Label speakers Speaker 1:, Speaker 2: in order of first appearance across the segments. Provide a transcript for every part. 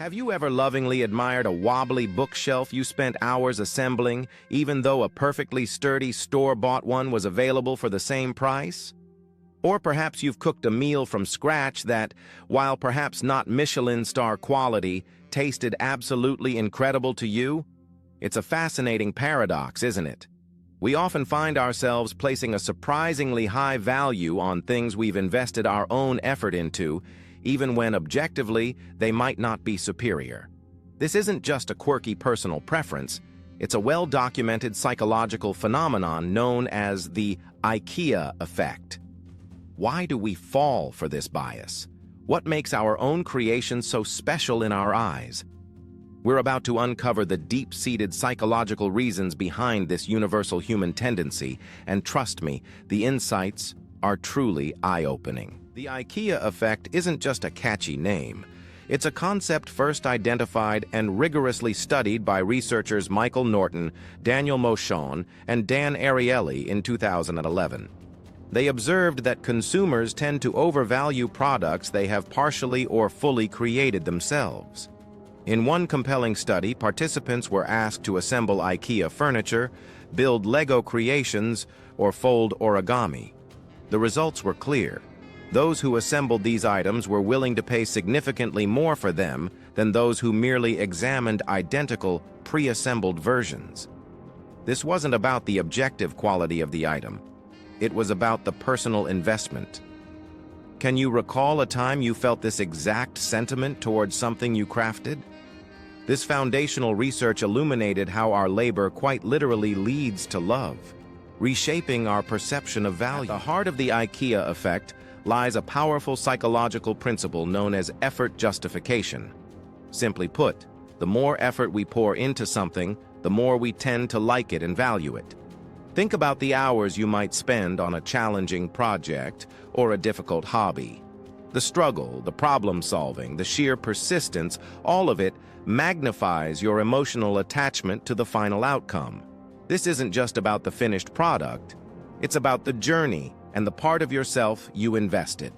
Speaker 1: Have you ever lovingly admired a wobbly bookshelf you spent hours assembling, even though a perfectly sturdy store-bought one was available for the same price? Or perhaps you've cooked a meal from scratch that, while perhaps not Michelin star quality, tasted absolutely incredible to you? It's a fascinating paradox, isn't it? We often find ourselves placing a surprisingly high value on things we've invested our own effort into, even when objectively they might not be superior. This isn't just a quirky personal preference, it's a well-documented psychological phenomenon known as the IKEA effect. Why do we fall for this bias? What makes our own creation so special in our eyes? We're about to uncover the deep-seated psychological reasons behind this universal human tendency, and trust me, the insights are truly eye-opening. The IKEA effect isn't just a catchy name. It's a concept first identified and rigorously studied by researchers Michael Norton, Daniel Moshon, and Dan Ariely in 2011. They observed that consumers tend to overvalue products they have partially or fully created themselves. In one compelling study, participants were asked to assemble IKEA furniture, build Lego creations, or fold origami. The results were clear. Those who assembled these items were willing to pay significantly more for them than those who merely examined identical, pre-assembled versions. This wasn't about the objective quality of the item. It was about the personal investment. Can you recall a time you felt this exact sentiment towards something you crafted? This foundational research illuminated how our labor quite literally leads to love, reshaping our perception of value. At the heart of the IKEA effect lies a powerful psychological principle known as effort justification. Simply put, the more effort we pour into something, the more we tend to like it and value it. Think about the hours you might spend on a challenging project or a difficult hobby. The struggle, the problem-solving, the sheer persistence, all of it magnifies your emotional attachment to the final outcome. This isn't just about the finished product. It's about the journey and the part of yourself you invested.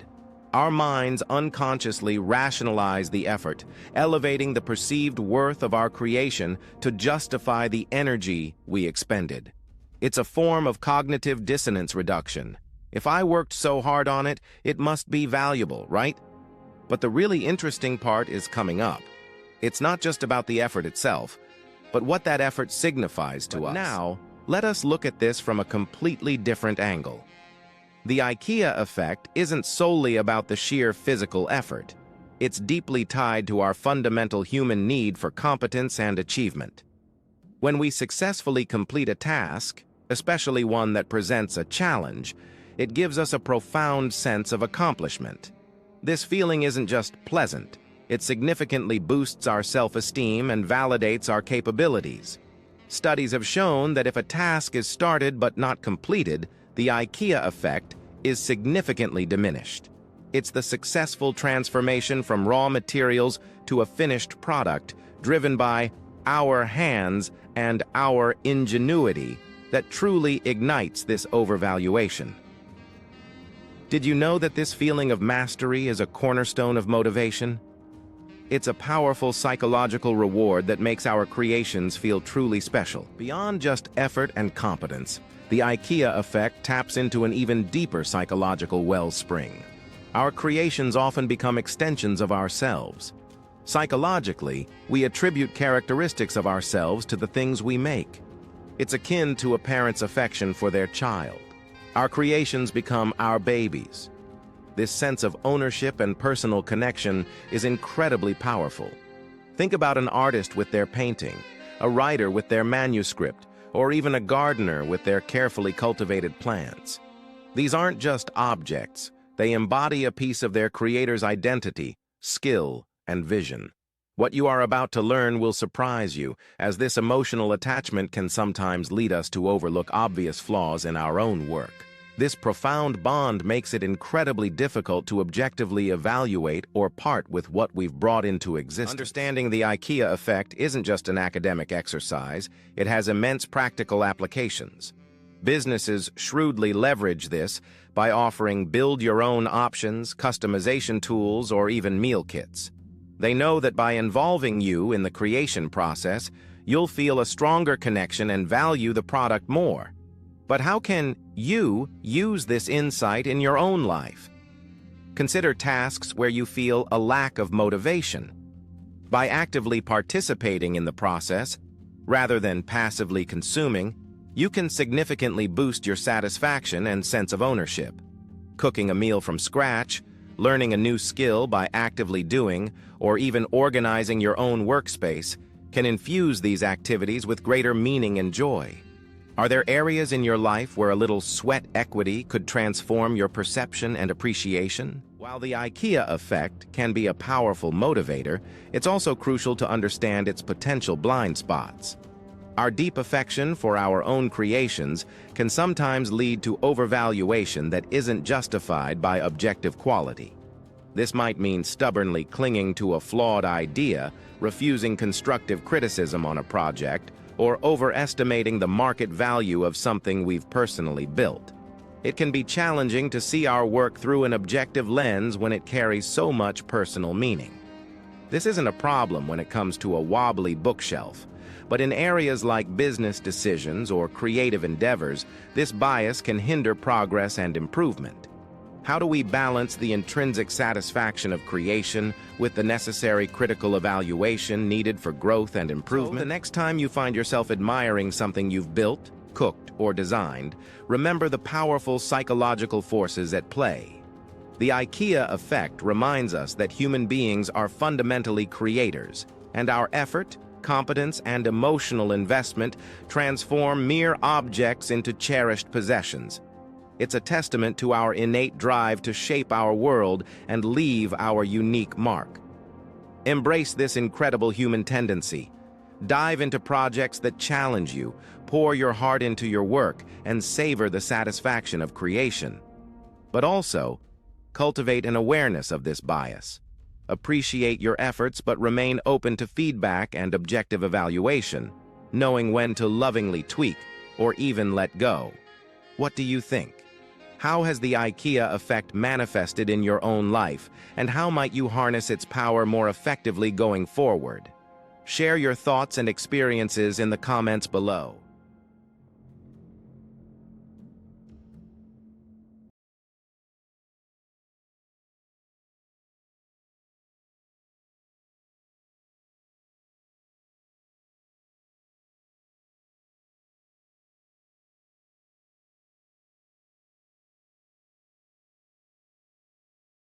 Speaker 1: Our minds unconsciously rationalize the effort, elevating the perceived worth of our creation to justify the energy we expended. It's a form of cognitive dissonance reduction. If I worked so hard on it, it must be valuable, right? But the really interesting part is coming up. It's not just about the effort itself, but what that effort signifies to us. Now, let us look at this from a completely different angle. The IKEA effect isn't solely about the sheer physical effort. It's deeply tied to our fundamental human need for competence and achievement. When we successfully complete a task, especially one that presents a challenge, it gives us a profound sense of accomplishment. This feeling isn't just pleasant. It significantly boosts our self-esteem and validates our capabilities. Studies have shown that if a task is started but not completed, the IKEA effect is significantly diminished. It's the successful transformation from raw materials to a finished product, driven by our hands and our ingenuity, that truly ignites this overvaluation. Did you know that this feeling of mastery is a cornerstone of motivation? It's a powerful psychological reward that makes our creations feel truly special. Beyond just effort and competence, the IKEA effect taps into an even deeper psychological wellspring. Our creations often become extensions of ourselves. Psychologically, we attribute characteristics of ourselves to the things we make. It's akin to a parent's affection for their child. Our creations become our babies. This sense of ownership and personal connection is incredibly powerful. Think about an artist with their painting, a writer with their manuscript, or even a gardener with their carefully cultivated plants. These aren't just objects. They embody a piece of their creator's identity, skill, and vision. What you are about to learn will surprise you, as this emotional attachment can sometimes lead us to overlook obvious flaws in our own work. This profound bond makes it incredibly difficult to objectively evaluate or part with what we've brought into existence. Understanding the IKEA effect isn't just an academic exercise, it has immense practical applications. Businesses shrewdly leverage this by offering build-your-own options, customization tools, or even meal kits. They know that by involving you in the creation process, you'll feel a stronger connection and value the product more. But how can you use this insight in your own life? Consider tasks where you feel a lack of motivation. By actively participating in the process, rather than passively consuming, you can significantly boost your satisfaction and sense of ownership. Cooking a meal from scratch, learning a new skill by actively doing, or even organizing your own workspace can infuse these activities with greater meaning and joy. Are there areas in your life where a little sweat equity could transform your perception and appreciation? While the IKEA effect can be a powerful motivator, it's also crucial to understand its potential blind spots. Our deep affection for our own creations can sometimes lead to overvaluation that isn't justified by objective quality. This might mean stubbornly clinging to a flawed idea, refusing constructive criticism on a project, or overestimating the market value of something we've personally built. It can be challenging to see our work through an objective lens when it carries so much personal meaning. This isn't a problem when it comes to a wobbly bookshelf, but in areas like business decisions or creative endeavors, this bias can hinder progress and improvement. How do we balance the intrinsic satisfaction of creation with the necessary critical evaluation needed for growth and improvement? So the next time you find yourself admiring something you've built, cooked, or designed, remember the powerful psychological forces at play. The IKEA effect reminds us that human beings are fundamentally creators, and our effort, competence, and emotional investment transform mere objects into cherished possessions. It's a testament to our innate drive to shape our world and leave our unique mark. Embrace this incredible human tendency. Dive into projects that challenge you, pour your heart into your work, and savor the satisfaction of creation. But also, cultivate an awareness of this bias. Appreciate your efforts but remain open to feedback and objective evaluation, knowing when to lovingly tweak or even let go. What do you think? How has the IKEA effect manifested in your own life, and how might you harness its power more effectively going forward? Share your thoughts and experiences in the comments below.